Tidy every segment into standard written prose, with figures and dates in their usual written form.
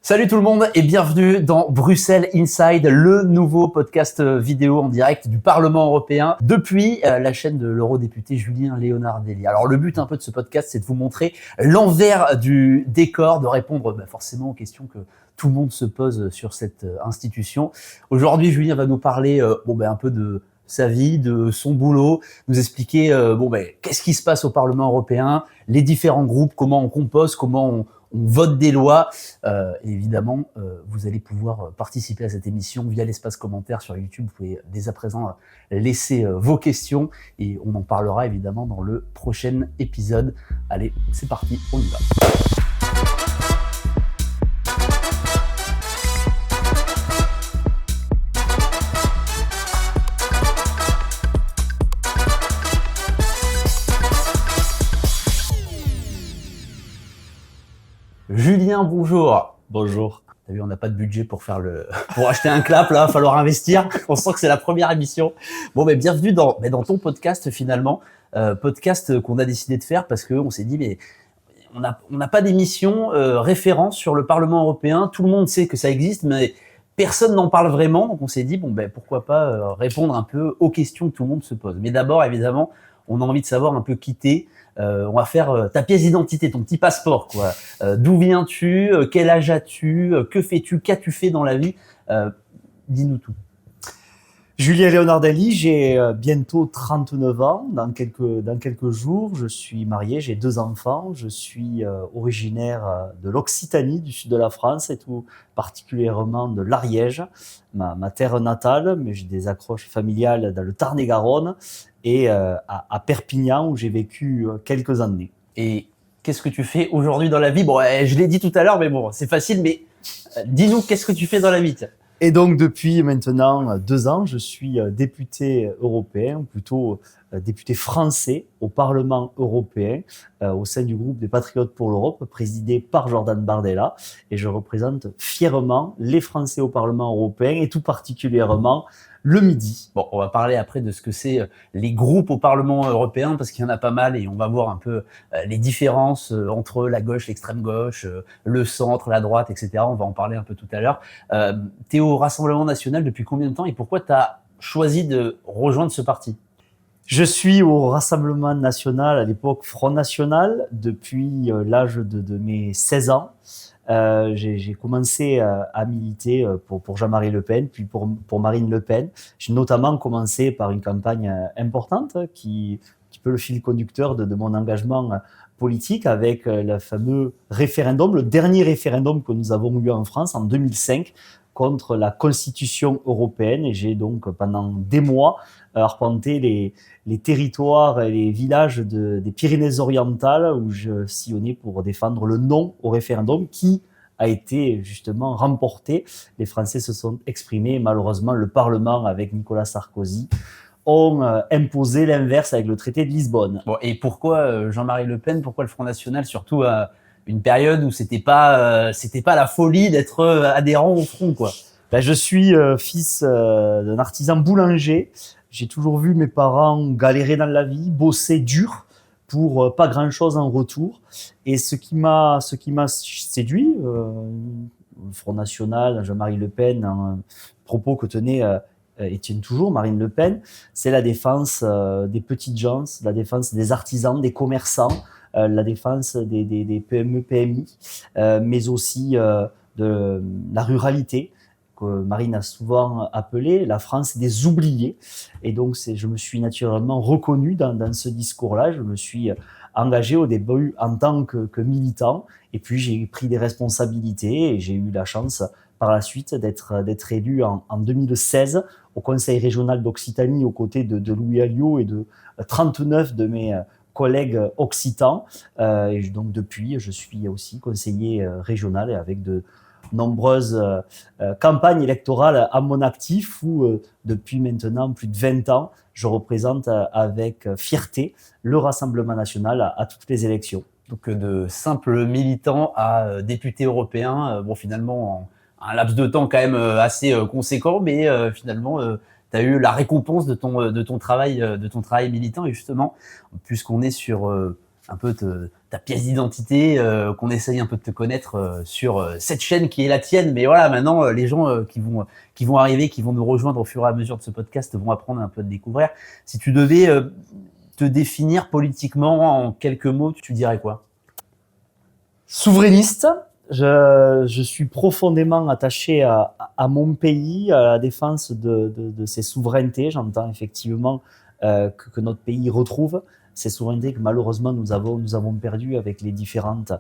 Salut tout le monde et bienvenue dans Bruxelles Inside, le nouveau podcast vidéo en direct du Parlement européen depuis la chaîne de l'eurodéputé Julien Leonardelli. Alors le but un peu de ce podcast, c'est de vous montrer l'envers du décor, de répondre forcément aux questions que tout le monde se pose sur cette institution. Aujourd'hui, Julien va nous parler un peu de sa vie, de son boulot, nous expliquer qu'est-ce qui se passe au Parlement européen, les différents groupes, comment on compose, comment on vote des lois. Et évidemment, vous allez pouvoir participer à cette émission via l'espace commentaire sur YouTube. Vous pouvez dès à présent laisser vos questions et on en parlera évidemment dans le prochain épisode. Allez, c'est parti, on y va. Julien, bonjour. Bonjour. T'as vu, on n'a pas de budget pour acheter un clap, là, il va falloir investir. On sent que c'est la première émission. Bienvenue dans ton podcast finalement. Podcast qu'on a décidé de faire parce qu'on s'est dit, mais on n'a pas d'émission référence sur le Parlement européen. Tout le monde sait que ça existe, mais personne n'en parle vraiment. Donc on s'est dit, pourquoi pas répondre un peu aux questions que tout le monde se pose. Mais d'abord, évidemment, on a envie de savoir un peu qui t'es. On va faire ta pièce d'identité, ton petit passeport, quoi. D'où viens-tu? Quel âge as-tu? Que fais-tu? Qu'as-tu fait dans la vie? Dis-nous tout. Julien Leonardelli, j'ai bientôt 39 ans. Dans quelques jours, je suis marié, j'ai 2 enfants. Je suis originaire de l'Occitanie, du sud de la France, et tout particulièrement de l'Ariège, ma terre natale, mais j'ai des accroches familiales dans le Tarn-et-Garonne et à Perpignan, où j'ai vécu quelques années. Et qu'est-ce que tu fais aujourd'hui dans la vie? Je l'ai dit tout à l'heure, mais c'est facile, mais dis-nous, qu'est-ce que tu fais dans la vie? Et donc, depuis maintenant 2 ans, je suis député européen, ou plutôt député français au Parlement européen, au sein du groupe des Patriotes pour l'Europe, présidé par Jordan Bardella. Et je représente fièrement les Français au Parlement européen et tout particulièrement le Midi. On va parler après de ce que c'est les groupes au Parlement européen, parce qu'il y en a pas mal et on va voir un peu les différences entre la gauche, l'extrême gauche, le centre, la droite, etc. On va en parler un peu tout à l'heure. T'es au Rassemblement national depuis combien de temps et pourquoi t'as choisi de rejoindre ce parti? Je suis au Rassemblement national, à l'époque Front National, depuis l'âge de mes 16 ans. J'ai commencé à militer pour Jean-Marie Le Pen, puis pour Marine Le Pen. J'ai notamment commencé par une campagne importante qui peut le fil conducteur de mon engagement politique avec le fameux référendum, le dernier référendum que nous avons eu en France en 2005 contre la Constitution européenne. Et j'ai donc pendant des mois arpenté les territoires et les villages des Pyrénées-Orientales où je sillonnais pour défendre le non au référendum qui a été justement remporté. Les Français se sont exprimés. Malheureusement, le Parlement, avec Nicolas Sarkozy, ont imposé l'inverse avec le traité de Lisbonne. Et pourquoi Jean-Marie Le Pen? Pourquoi le Front National? Surtout à une période où c'était pas la folie d'être adhérent au Front, quoi. Je suis fils d'un artisan boulanger. J'ai toujours vu mes parents galérer dans la vie, bosser dur pour pas grand-chose en retour. Et ce qui m'a séduit, le Front National, Jean-Marie Le Pen, un propos que tenait et tient toujours Marine Le Pen, c'est la défense des petites gens, la défense des artisans, des commerçants, la défense des PME, PMI, mais aussi de la ruralité, que Marine a souvent appelé la France des oubliés. Et donc, je me suis naturellement reconnu dans ce discours-là. Je me suis engagé au début en tant que militant. Et puis, j'ai pris des responsabilités et j'ai eu la chance par la suite d'être élu en 2016 au Conseil régional d'Occitanie aux côtés de Louis Alliot et de 39 de mes collègues occitans. Et donc, depuis, je suis aussi conseiller régional et avec de nombreuses campagnes électorales à mon actif où depuis maintenant plus de 20 ans, je représente avec fierté le Rassemblement national à toutes les élections. Donc de simple militant à député européen, finalement en un laps de temps quand même assez conséquent, mais finalement tu as eu la récompense de ton travail militant. Et justement, puisqu'on est sur un peu ta pièce d'identité, qu'on essaye un peu de te connaître sur cette chaîne qui est la tienne. Mais voilà, maintenant, les gens qui vont arriver, qui vont nous rejoindre au fur et à mesure de ce podcast vont apprendre un peu à te découvrir. Si tu devais te définir politiquement en quelques mots, tu dirais quoi? Souverainiste. Je suis profondément attaché à mon pays, à la défense de ses souverainetés. J'entends effectivement que notre pays retrouve ces souverainetés que malheureusement nous avons perdues avec les différentes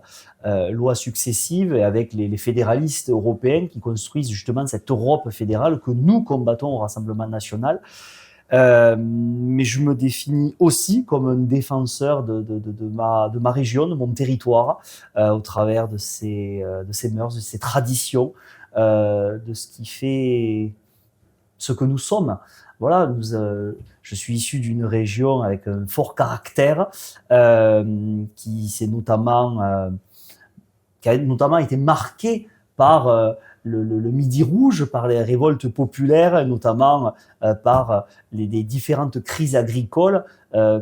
lois successives et avec les fédéralistes européens qui construisent justement cette Europe fédérale que nous combattons au Rassemblement national. Mais je me définis aussi comme un défenseur de ma région, de mon territoire, au travers de ses mœurs, de ses traditions, de ce qui fait ce que nous sommes. Voilà, je suis issu d'une région avec un fort caractère qui a notamment été marquée par le Midi Rouge, par les révoltes populaires, notamment par les différentes crises agricoles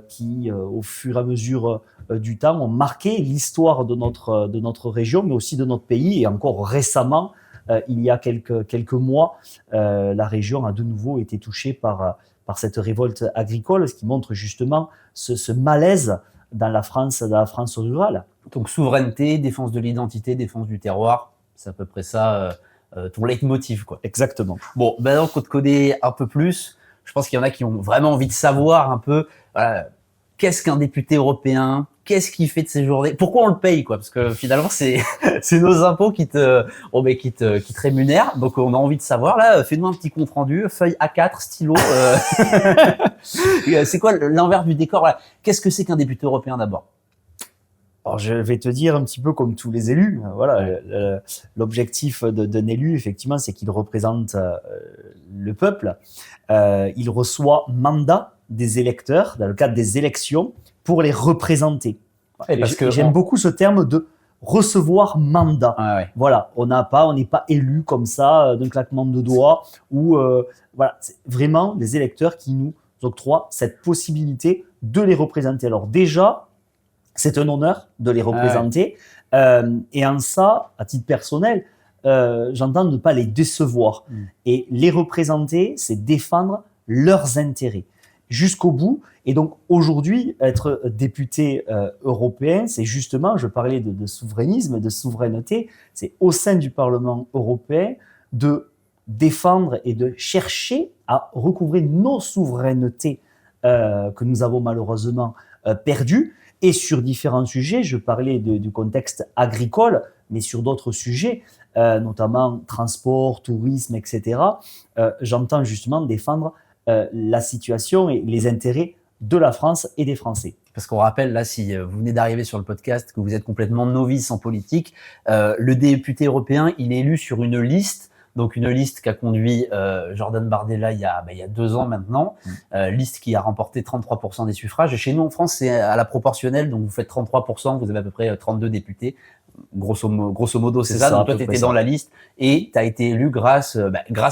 qui, au fur et à mesure du temps, ont marqué l'histoire de notre région, mais aussi de notre pays. Et encore récemment, il y a quelques mois, la région a de nouveau été touchée par cette révolte agricole, ce qui montre justement ce malaise dans la France rurale. Donc souveraineté, défense de l'identité, défense du terroir, c'est à peu près ça ton leitmotiv, quoi. Exactement. Bon, maintenant qu'on te connaît un peu plus, je pense qu'il y en a qui ont vraiment envie de savoir un peu qu'est-ce qu'un député européen, qu'est-ce qu'il fait de ses journées, pourquoi on le paye, quoi, parce que finalement c'est nos impôts qui te rémunèrent, donc on a envie de savoir. Là, fais-nous un petit compte rendu, feuille A4, stylo. C'est quoi l'envers du décor? Voilà. Qu'est-ce que c'est qu'un député européen d'abord? Alors, je vais te dire un petit peu comme tous les élus. Voilà, l'objectif d'un élu, effectivement, c'est qu'il représente le peuple. Il reçoit mandat des électeurs dans le cadre des élections pour les représenter. Et parce que j'aime beaucoup ce terme de recevoir mandat. Ah ouais. Voilà, on n'est pas élu comme ça d'un claquement de doigts. Ou voilà, c'est vraiment les électeurs qui nous octroient cette possibilité de les représenter. Alors déjà, c'est un honneur de les représenter. Ah ouais. Et en ça, à titre personnel, j'entends ne pas les décevoir. Et les représenter, c'est défendre leurs intérêts jusqu'au bout. Et donc aujourd'hui, être député européen, c'est justement, je parlais de souverainisme, de souveraineté, c'est au sein du Parlement européen de défendre et de chercher à recouvrer nos souverainetés que nous avons malheureusement perdues. Et sur différents sujets, je parlais du contexte agricole, mais sur d'autres sujets, notamment transport, tourisme, etc., j'entends justement défendre la situation et les intérêts de la France et des Français. Parce qu'on rappelle, là, si vous venez d'arriver sur le podcast, que vous êtes complètement novice en politique, le député européen, il est élu sur une liste. Donc une liste qu'a conduit Jordan Bardella il y a 2 ans maintenant, liste qui a remporté 33% des suffrages. Et chez nous en France, c'est à la proportionnelle, donc vous faites 33%, vous avez à peu près 32 députés. Grosso modo, c'est ça. Donc toi, tu étais dans la liste et tu as été élu grâce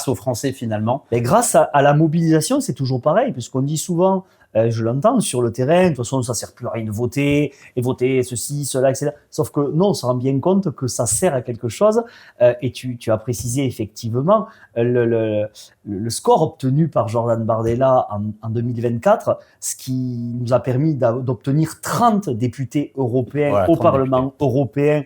aux Français finalement. Et grâce à la mobilisation, c'est toujours pareil, puisqu'on dit souvent, je l'entends sur le terrain, de toute façon, ça sert plus à rien de voter, et voter ceci, cela, etc. Sauf que non, on se rend bien compte que ça sert à quelque chose. Et tu as précisé effectivement le score obtenu par Jordan Bardella en 2024, ce qui nous a permis d'obtenir 30 députés européens au Parlement européen,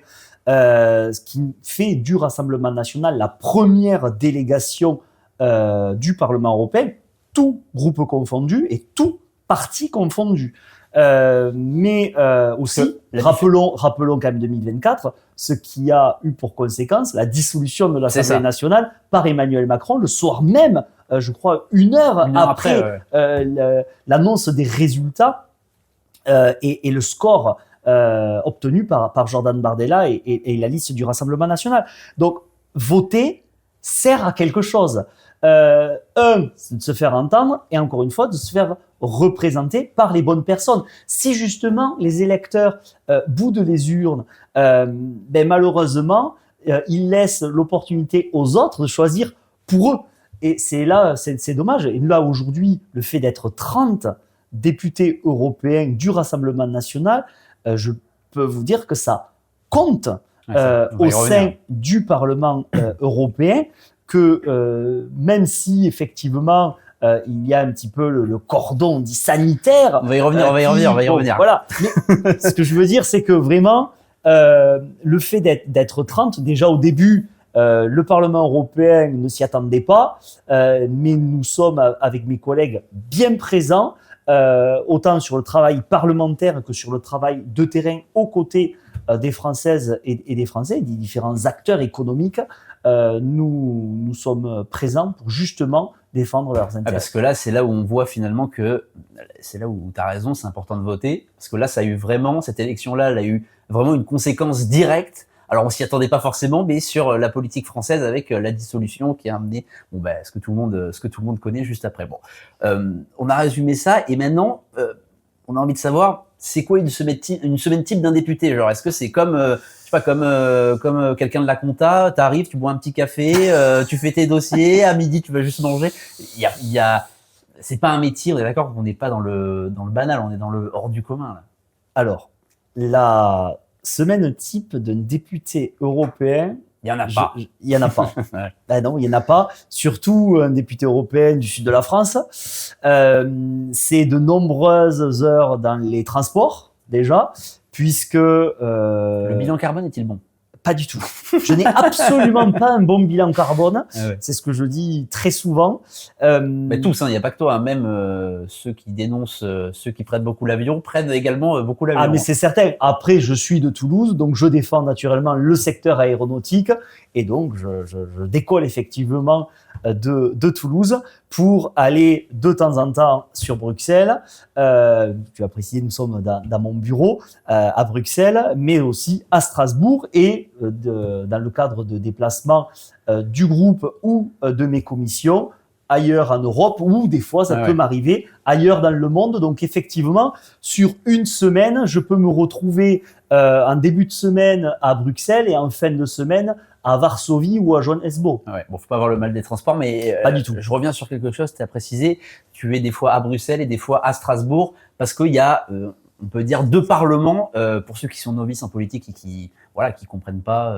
ce qui fait du Rassemblement national la première délégation du Parlement européen, tout groupe confondu et tout parti confondu. Mais aussi, rappelons quand même 2024, ce qui a eu pour conséquence la dissolution de l'Assemblée nationale par Emmanuel Macron le soir même, je crois, une heure après l'annonce des résultats et le score obtenu par Jordan Bardella et la liste du Rassemblement national. Donc, voter sert à quelque chose. C'est de se faire entendre et encore une fois, de se faire représenter par les bonnes personnes. Si justement les électeurs boudent les urnes, malheureusement, ils laissent l'opportunité aux autres de choisir pour eux. Et c'est dommage. Et là, aujourd'hui, le fait d'être 30 députés européens du Rassemblement national, je peux vous dire que ça compte on va y au sein revenir. du Parlement européen, que même si effectivement il y a un petit peu le cordon dit sanitaire. On va y revenir, on va y revenir. Voilà. Mais ce que je veux dire, c'est que vraiment, le fait d'être 30, déjà au début, le Parlement européen ne s'y attendait pas, mais nous sommes, avec mes collègues, bien présents, autant sur le travail parlementaire que sur le travail de terrain aux côtés des Françaises et des Français, des différents acteurs économiques. Nous sommes présents pour justement défendre leurs intérêts. Parce que là, c'est là où on voit finalement que, c'est là où tu as raison, c'est important de voter, parce que là, ça a eu vraiment, cette élection-là, elle a eu vraiment une conséquence directe. Alors, on s'y attendait pas forcément, mais sur la politique française avec la dissolution qui a amené, ce que tout le monde connaît juste après. Bon, on a résumé ça, et maintenant, on a envie de savoir, c'est quoi une semaine type d'un député? Genre, est-ce que c'est comme, je sais pas, comme quelqu'un de la compta, t'arrives, tu bois un petit café, tu fais tes dossiers, à midi tu vas juste manger. C'est pas un métier, on est d'accord qu'on n'est pas dans le banal, on est dans le hors du commun, là. Alors, la semaine type d'un député européen, il y en a pas. Il y en a pas. Ouais. Ben non, il y en a pas. Surtout un député européen du sud de la France. C'est de nombreuses heures dans les transports déjà, puisque le bilan carbone est-il bon? Pas du tout. Je n'ai absolument pas un bon bilan carbone. Ah ouais. C'est ce que je dis très souvent. Mais tous, il n'y a pas que toi, hein. Même ceux qui dénoncent, ceux qui prennent beaucoup l'avion, prennent également beaucoup l'avion. Ah, mais c'est certain. Après, je suis de Toulouse, donc je défends naturellement le secteur aéronautique, et donc je décolle effectivement de Toulouse pour aller de temps en temps sur Bruxelles. Tu as précisé, nous sommes dans mon bureau à Bruxelles, mais aussi à Strasbourg, et dans le cadre de déplacements du groupe ou de mes commissions ailleurs en Europe, ou des fois ça peut m'arriver ailleurs dans le monde. Donc effectivement, sur une semaine, je peux me retrouver en début de semaine à Bruxelles et en fin de semaine à Varsovie ou à Johannesburg. Ouais, bon, faut pas avoir le mal des transports, mais pas du tout. Je reviens sur quelque chose, tu as précisé, tu es des fois à Bruxelles et des fois à Strasbourg, parce qu'il y a, on peut dire, deux parlements, pour ceux qui sont novices en politique et qui comprennent pas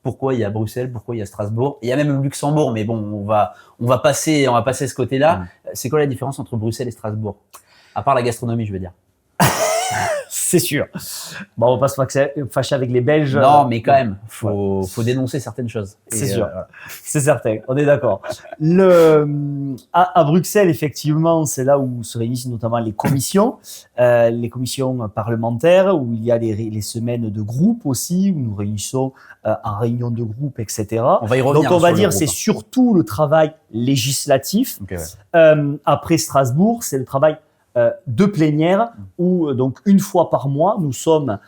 pourquoi il y a Bruxelles, pourquoi il y a Strasbourg. Il y a même le Luxembourg, mais bon, on va passer ce côté-là. C'est quoi la différence entre Bruxelles et Strasbourg? À part la gastronomie, je veux dire. C'est sûr. Bon, on va pas se fâcher avec les Belges. Non, mais quand même, faut dénoncer certaines choses. C'est sûr. Voilà. C'est certain. On est d'accord. À Bruxelles, effectivement, c'est là où se réunissent notamment les commissions parlementaires, où il y a les semaines de groupe aussi, où nous réunissons en réunion de groupe, etc. On va y revenir. Donc, on va dire, c'est surtout le travail législatif. Okay, ouais. Après Strasbourg, c'est le travail de plénière, où donc une fois par mois, nous sommes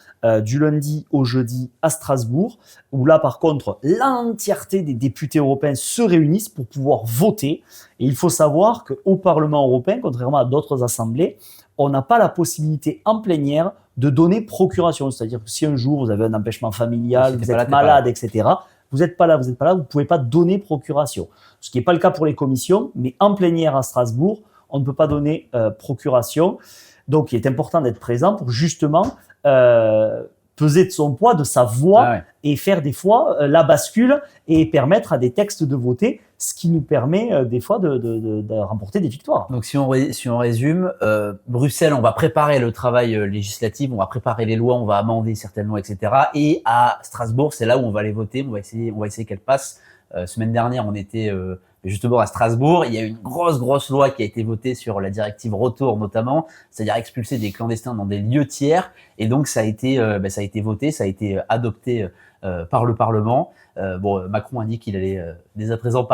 du lundi au jeudi à Strasbourg, où là par contre l'entièreté des députés européens se réunissent pour pouvoir voter. Et il faut savoir qu'au Parlement européen, contrairement à d'autres assemblées, on n'a pas la possibilité en plénière de donner procuration. C'est-à-dire que si un jour vous avez un empêchement familial, vous êtes malade, etc., vous n'êtes pas là, vous ne pouvez pas donner procuration. Ce qui n'est pas le cas pour les commissions, mais en plénière à Strasbourg, on ne peut pas donner procuration. Donc, il est important d'être présent pour justement peser de son poids, de sa voix, et faire des fois la bascule et permettre à des textes de voter, ce qui nous permet des fois de remporter des victoires. Donc, si on résume, Bruxelles, on va préparer le travail législatif, on va préparer les lois, on va amender certaines lois, etc. Et à Strasbourg, c'est là où on va les voter, on va essayer qu'elles passent. Semaine dernière, on était justement à Strasbourg. Il y a une grosse loi qui a été votée sur la directive retour notamment, c'est-à-dire expulser des clandestins dans des lieux tiers. Et donc ça a été voté, ça a été adopté par le Parlement. Macron a dit qu'il allait dès à présent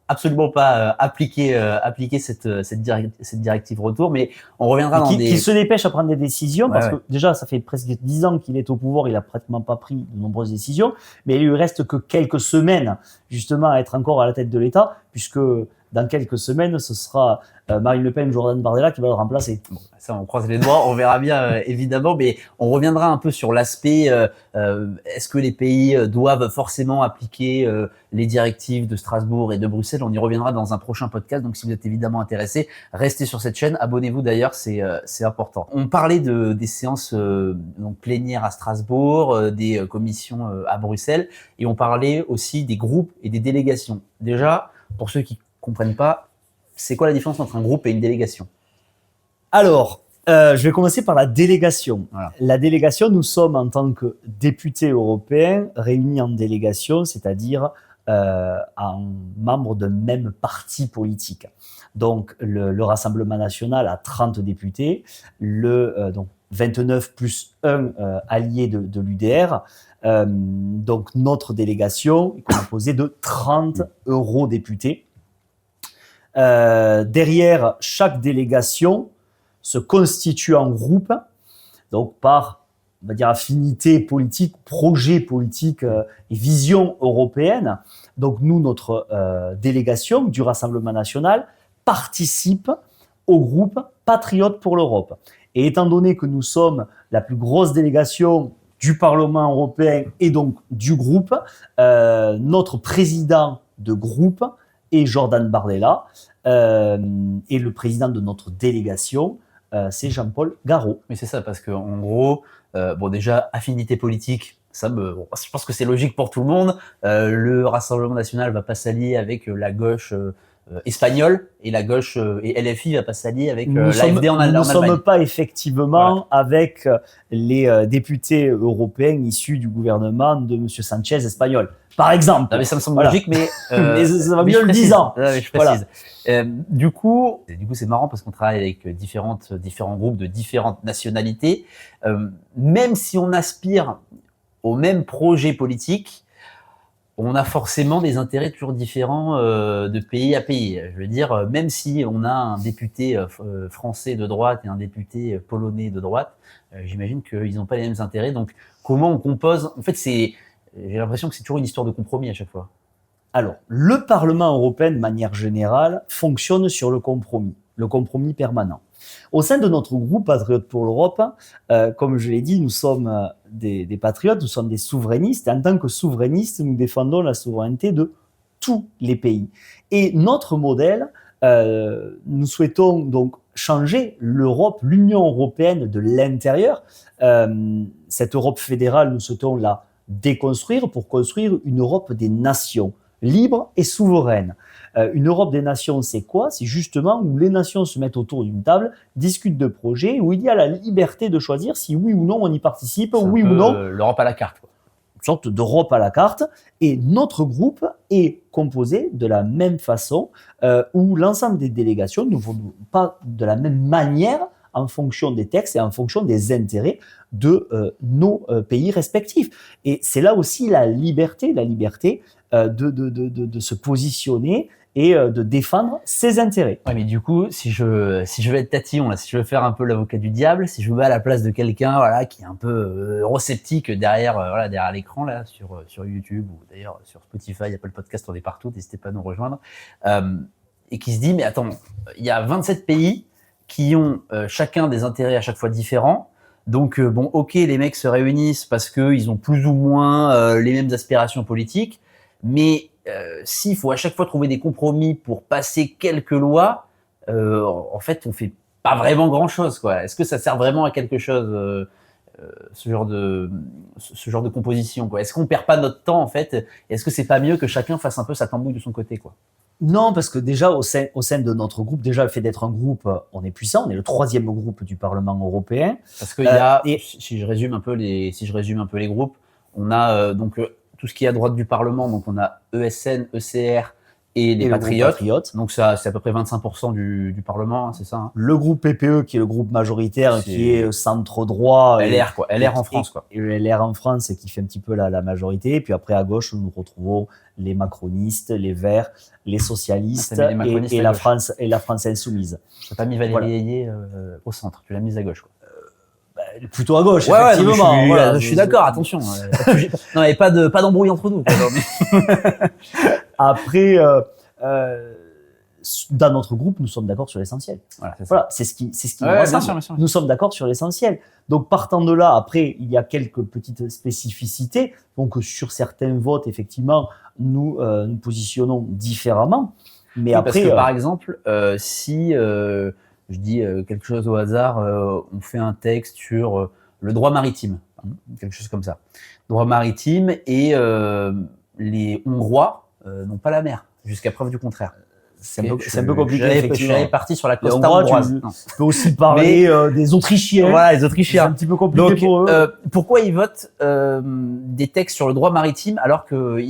absolument pas appliquer cette directive retour, mais on reviendra dans qu'il se dépêche à prendre des décisions, parce que déjà ça fait presque 10 ans qu'il est au pouvoir, il a pratiquement pas pris de nombreuses décisions, mais il lui reste que quelques semaines justement à être encore à la tête de l'État, puisque dans quelques semaines, ce sera Marine Le Pen, Jordan Bardella qui va le remplacer. Bon, ça, on croise les doigts, on verra bien évidemment, mais on reviendra un peu sur l'aspect est-ce que les pays doivent forcément appliquer les directives de Strasbourg et de Bruxelles. On y reviendra dans un prochain podcast, donc si vous êtes évidemment intéressé, restez sur cette chaîne, abonnez-vous d'ailleurs, c'est important. On parlait des séances donc plénières à Strasbourg, des commissions à Bruxelles, et on parlait aussi des groupes et des délégations. Déjà, pour ceux qui comprennent pas, c'est quoi la différence entre un groupe et une délégation? Alors, je vais commencer par la délégation. Voilà. La délégation, nous sommes en tant que députés européens réunis en délégation, c'est-à-dire en membres d'un même parti politique. Donc, le Rassemblement national a 30 députés, donc 29 plus 1 allié de l'UDR. Donc, notre délégation est composée de 30 eurodéputés. Derrière chaque délégation se constitue en groupe, donc par, on va dire, affinité politique, projet politique et vision européenne. Donc nous, notre délégation du Rassemblement national participe au groupe Patriotes pour l'Europe. Et étant donné que nous sommes la plus grosse délégation du Parlement européen et donc du groupe, notre président de groupe est Jordan Bardella, et le président de notre délégation, c'est Jean-Paul Garot. Mais c'est ça, parce que en gros, bon déjà, affinité politique, bon, je pense que c'est logique pour tout le monde. Le Rassemblement national va pas s'allier avec la gauche espagnole, et la gauche et LFI va pas s'allier avec l'AfD en Allemagne. Nous ne sommes pas effectivement avec les députés européens issus du gouvernement de M. Sanchez espagnol, par exemple. Non, mais ça me semble logique, mais mais ça va mieux le disant. Je précise. Du coup, c'est marrant parce qu'on travaille avec différents groupes de différentes nationalités. Même si on aspire au même projet politique, on a forcément des intérêts toujours différents de pays à pays. Je veux dire, même si on a un député français de droite et un député polonais de droite, j'imagine qu'ils n'ont pas les mêmes intérêts. Donc, comment on compose? En fait, j'ai l'impression que c'est toujours une histoire de compromis à chaque fois. Alors, le Parlement européen, de manière générale, fonctionne sur le compromis permanent. Au sein de notre groupe Patriotes pour l'Europe, comme je l'ai dit, nous sommes des patriotes, nous sommes des souverainistes. Et en tant que souverainistes, nous défendons la souveraineté de tous les pays. Et notre modèle, nous souhaitons donc changer l'Europe, l'Union européenne de l'intérieur. Cette Europe fédérale, nous souhaitons la déconstruire pour construire une Europe des nations, libre et souveraine. Une Europe des nations, c'est quoi? C'est justement où les nations se mettent autour d'une table, discutent de projets, où il y a la liberté de choisir si oui ou non on y participe, oui ou non. L'Europe à la carte, quoi. Une sorte d'Europe à la carte. Et notre groupe est composé de la même façon, où l'ensemble des délégations ne vont pas de la même manière en fonction des textes et en fonction des intérêts de nos pays respectifs. Et c'est là aussi la liberté de se positionner et de défendre ses intérêts. Ouais, mais du coup, si je veux être tatillon, là, si je veux faire un peu l'avocat du diable, si je me mets à la place de quelqu'un, voilà, qui est un peu eurosceptique derrière l'écran, là, sur YouTube ou d'ailleurs sur Spotify, Apple Podcast, on est partout, n'hésitez pas à nous rejoindre, et qui se dit, mais attends, il y a 27 pays qui ont chacun des intérêts à chaque fois différents. Donc, bon, ok, les mecs se réunissent parce qu'ils ont plus ou moins les mêmes aspirations politiques, mais s'il faut à chaque fois trouver des compromis pour passer quelques lois, en fait, on fait pas vraiment grand-chose, quoi. Est-ce que ça sert vraiment à quelque chose, ce genre de composition, quoi? Est-ce qu'on perd pas notre temps, en fait? Est-ce que c'est pas mieux que chacun fasse un peu sa tambouille de son côté, quoi? Non, parce que déjà, au sein de notre groupe, déjà le fait d'être un groupe, on est puissant, on est le 3e groupe du Parlement européen. Parce qu'il y a, si je résume un peu les groupes, on a donc tout ce qui est à droite du Parlement, donc on a ESN, ECR et les Patriotes. Donc ça, c'est à peu près 25% du Parlement, hein, c'est ça, hein. Le groupe PPE, qui est le groupe majoritaire, qui est centre-droit. LR, quoi. LR en France, quoi. Et LR en France, qui fait un petit peu la majorité. Et puis après, à gauche, nous retrouvons les macronistes, les Verts, les socialistes et la France insoumise. Tu n'as pas mis Valérie Ayé au centre, tu l'as mise à gauche, quoi. Plutôt à gauche, effectivement. Je suis d'accord, attention. Non, et pas d'embrouille entre nous. Après, dans notre groupe, nous sommes d'accord sur l'essentiel. Voilà, c'est ce qui nous rassemble. Bien sûr. Nous sommes d'accord sur l'essentiel. Donc, partant de là, après, il y a quelques petites spécificités. Donc, sur certains votes, effectivement, nous nous positionnons différemment. Mais oui, après, parce que, par exemple, si je dis quelque chose au hasard, on fait un texte sur le droit maritime, quelque chose comme ça. Droit maritime et les Hongrois n'ont pas la mer, jusqu'à preuve du contraire. C'est un peu compliqué, effectivement. J'avais parti sur la costa Hongrois, hongroise. Tu peux aussi parler des Autrichiens. Voilà, les Autrichiens. C'est un petit peu compliqué Donc, pour eux. pourquoi ils votent des textes sur le droit maritime alors que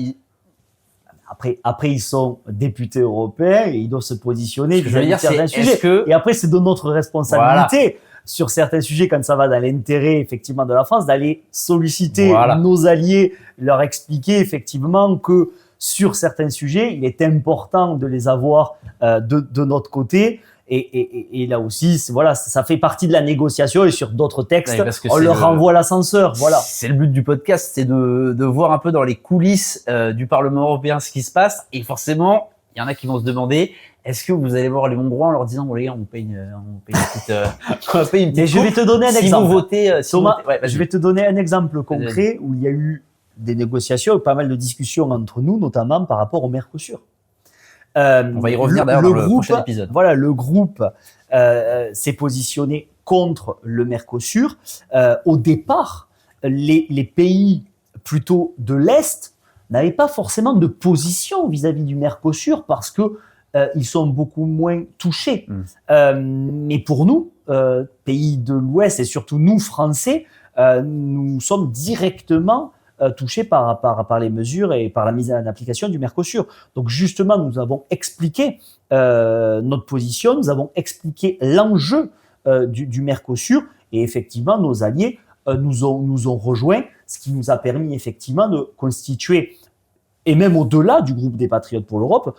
Après, ils sont députés européens et ils doivent se positionner Ce que je veux dire, sur certains c'est, sujets. est-ce que- Et après, c'est de notre responsabilité sur certains sujets, quand ça va dans l'intérêt effectivement de la France, d'aller solliciter nos alliés, leur expliquer effectivement que sur certains sujets, il est important de les avoir de notre côté. Et là aussi, ça fait partie de la négociation. Et sur d'autres textes, on leur renvoie l'ascenseur. Voilà. C'est le but du podcast, c'est de voir un peu dans les coulisses du Parlement européen ce qui se passe. Et forcément, il y en a qui vont se demander, est-ce que vous allez voir les Hongrois en leur disant, bon les gars, on paye une petite, on paye une petite. Et je vais te donner un exemple. Si vous votez, Thomas, je vais te donner un exemple concret où il y a eu des négociations, pas mal de discussions entre nous, notamment par rapport au Mercosur. On va y revenir d'ailleurs dans le prochain épisode. Voilà, le groupe s'est positionné contre le Mercosur. Au départ, les pays plutôt de l'Est n'avaient pas forcément de position vis-à-vis du Mercosur parce que ils sont beaucoup moins touchés. Mais pour nous, pays de l'Ouest et surtout nous, Français, nous sommes directement touchés par les mesures et par la mise en application du Mercosur. Donc justement, nous avons expliqué notre position, nous avons expliqué l'enjeu du Mercosur et effectivement, nos alliés nous ont rejoints, ce qui nous a permis effectivement de constituer, et même au-delà du groupe des Patriotes pour l'Europe,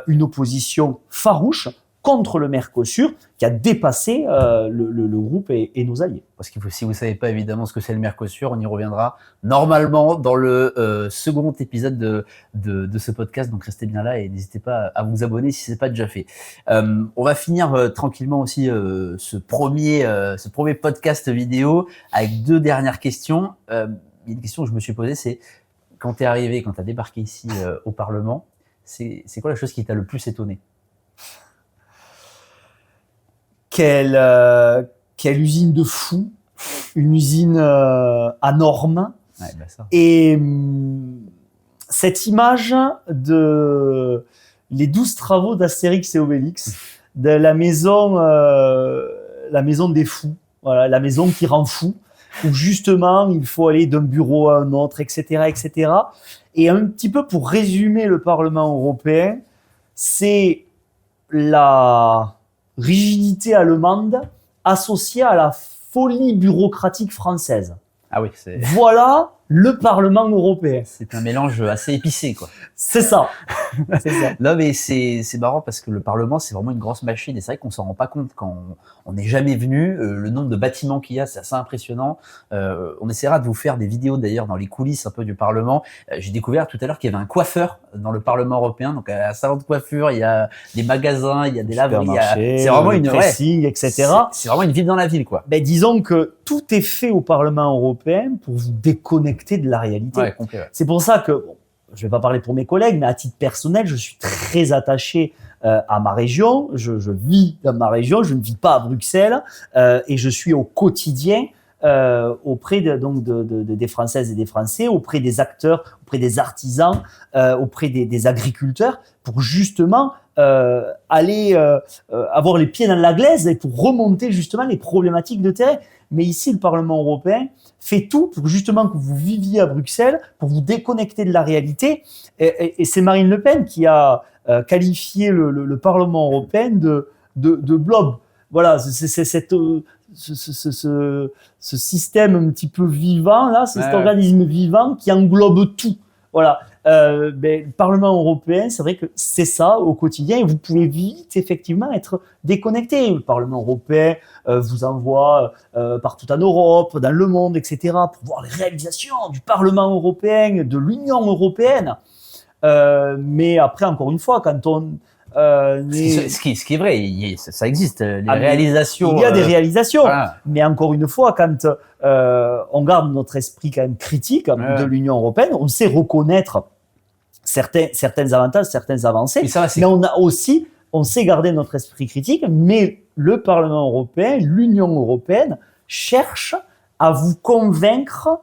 une opposition farouche contre le Mercosur qui a dépassé le groupe et nos alliés. Parce que si vous ne savez pas évidemment ce que c'est le Mercosur, on y reviendra normalement dans le second épisode de ce podcast. Donc restez bien là et n'hésitez pas à vous abonner si ce n'est pas déjà fait. On va finir tranquillement aussi ce premier podcast vidéo avec deux dernières questions. Une question que je me suis posée, c'est quand tu es arrivé, quand tu as débarqué ici au Parlement, c'est quoi la chose qui t'a le plus étonné ? Quelle usine de fou, une usine à normes. Ouais, bah ça. Et cette image de les 12 travaux d'Astérix et Obélix, de la maison des fous, voilà, la maison qui rend fou, où justement il faut aller d'un bureau à un autre, etc., etc. Et un petit peu pour résumer le Parlement européen, c'est la rigidité allemande associée à la folie bureaucratique française. Ah oui, voilà le Parlement européen. C'est un mélange assez épicé, quoi. C'est ça. C'est ça. Non, mais c'est marrant parce que le Parlement, c'est vraiment une grosse machine et c'est vrai qu'on s'en rend pas compte quand on n'est jamais venu. Le nombre de bâtiments qu'il y a, c'est assez impressionnant. On essaiera de vous faire des vidéos d'ailleurs dans les coulisses un peu du Parlement. J'ai découvert tout à l'heure qu'il y avait un coiffeur dans le Parlement européen, donc un salon de coiffure, il y a des magasins, il y a des laveries, c'est vraiment une pressing, etc. C'est vraiment une ville dans la ville, quoi. Ben, disons que tout est fait au Parlement européen pour vous déconnecter de la réalité. Ouais, complet, ouais. C'est pour ça que, je vais pas parler pour mes collègues, mais à titre personnel, je suis très attaché à ma région. Je vis dans ma région, je ne vis pas à Bruxelles et je suis au quotidien auprès des Françaises et des Français, auprès des acteurs, auprès des artisans, auprès des agriculteurs, pour justement aller avoir les pieds dans la glaise et pour remonter justement les problématiques de terrain. Mais ici, le Parlement européen fait tout pour justement que vous viviez à Bruxelles, pour vous déconnecter de la réalité. Et c'est Marine Le Pen qui a qualifié le Parlement européen de blob. Voilà, c'est ce système un petit peu vivant, là, c'est cet organisme vivant qui englobe tout. Voilà. Le Parlement européen, c'est vrai que c'est ça au quotidien et vous pouvez vite effectivement être déconnecté. Le Parlement européen vous envoie partout en Europe, dans le monde, etc. pour voir les réalisations du Parlement européen, de l'Union européenne. Mais après, encore une fois, quand on ce qui est vrai, ça existe. Réalisations. Il y a des réalisations. Voilà. Mais encore une fois, quand on garde notre esprit quand même critique de l'Union européenne, on sait reconnaître certains avantages, certaines avancées. Mais on sait garder notre esprit critique. Mais le Parlement européen, l'Union européenne cherche à vous convaincre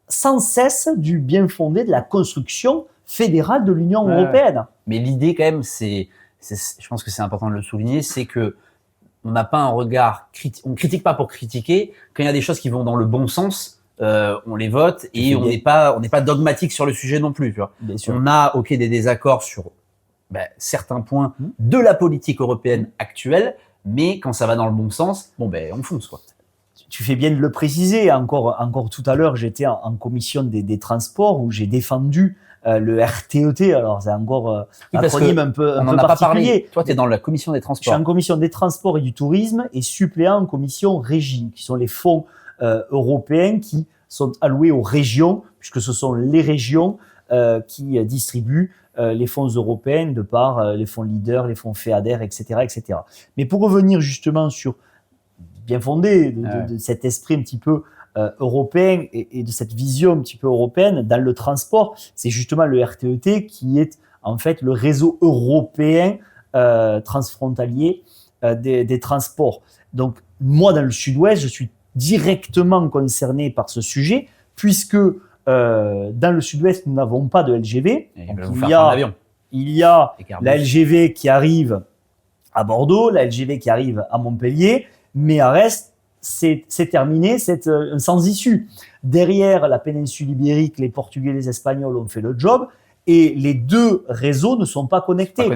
sans cesse du bien fondé de la construction fédérale de l'Union européenne. Mais l'idée quand même, je pense que c'est important de le souligner, c'est que on n'a pas un regard critique, on critique pas pour critiquer. Quand il y a des choses qui vont dans le bon sens, on les vote et on n'est pas dogmatique sur le sujet non plus. Tu vois. Bien sûr. On a des désaccords sur certains points de la politique européenne actuelle, mais quand ça va dans le bon sens, on fonce quoi. Tu fais bien de le préciser. Encore tout à l'heure, j'étais en commission des transports où j'ai défendu le RTET. Alors, c'est encore un acronyme un peu particulier. Toi, tu es dans la commission des transports. Je suis en commission des transports et du tourisme et suppléant en commission régie, qui sont les fonds européens qui sont alloués aux régions, puisque ce sont les régions qui distribuent les fonds européens de par les fonds Leader, les fonds FEADER, etc., etc. Mais pour revenir justement sur bien fondé de cet esprit un petit peu européen et de cette vision un petit peu européenne dans le transport, c'est justement le RTET qui est en fait le réseau européen transfrontalier des transports. Donc moi dans le Sud-Ouest, je suis directement concerné par ce sujet puisque dans le Sud-Ouest nous n'avons pas de LGV. Il y a la LGV qui arrive à Bordeaux, la LGV qui arrive à Montpellier, mais à reste, c'est terminé, c'est sans issue. Derrière la péninsule ibérique, les Portugais et les Espagnols ont fait le job et les deux réseaux ne sont pas connectés.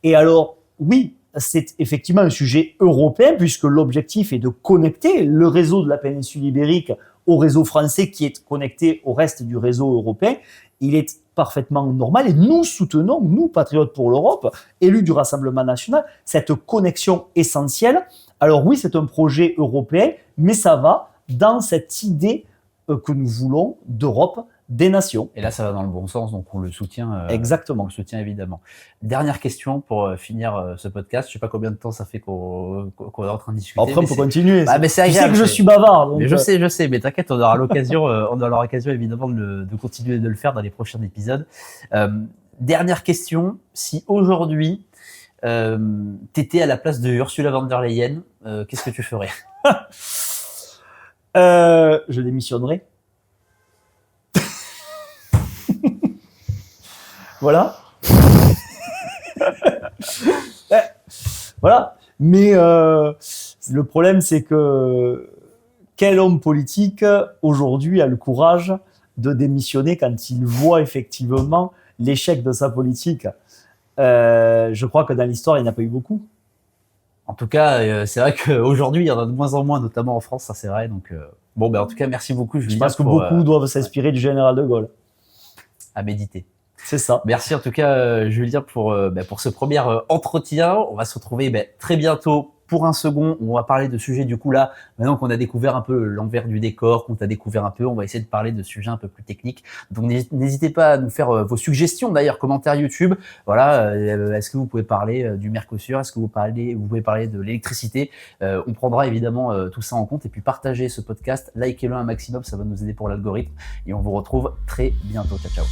Et alors, oui, c'est effectivement un sujet européen puisque l'objectif est de connecter le réseau de la péninsule ibérique au réseau français qui est connecté au reste du réseau européen. Il est parfaitement normal et nous soutenons, nous, Patriotes pour l'Europe, élus du Rassemblement national, cette connexion essentielle. Alors oui, c'est un projet européen, mais ça va dans cette idée que nous voulons d'Europe des nations. Et là, ça va dans le bon sens, donc on le soutient. Exactement. On le soutient évidemment. Dernière question pour finir ce podcast. Je sais pas combien de temps ça fait qu'on est en train de discuter. Après, on peut continuer. Mais c'est tu sais que je suis bavard. Donc mais je sais, mais t'inquiète, on aura l'occasion, évidemment de continuer de le faire dans les prochains épisodes. Dernière question. Si aujourd'hui, t'étais à la place de Ursula von der Leyen, qu'est-ce que tu ferais? Je démissionnerai. Voilà. Voilà. Mais le problème, c'est que quel homme politique aujourd'hui a le courage de démissionner quand il voit effectivement l'échec de sa politique? Je crois que dans l'histoire, il n'y en a pas eu beaucoup. En tout cas, c'est vrai qu'aujourd'hui, il y en a de moins en moins, notamment en France, ça c'est vrai. Donc, en tout cas, merci beaucoup, Julien. Je pense que beaucoup doivent s'inspirer du général de Gaulle. À méditer. C'est ça. Merci en tout cas, Julien, pour ce premier entretien. On va se retrouver très bientôt pour un second où on va parler de sujets du coup là. Maintenant qu'on a découvert un peu l'envers du décor, qu'on t'a découvert un peu, on va essayer de parler de sujets un peu plus techniques. Donc n'hésitez pas à nous faire vos suggestions d'ailleurs, commentaires YouTube. Voilà, est-ce que vous pouvez parler du Mercosur? Est-ce que vous pouvez parler de l'électricité? On prendra évidemment tout ça en compte et puis partagez ce podcast, likez-le un maximum, ça va nous aider pour l'algorithme et on vous retrouve très bientôt. Ciao, ciao.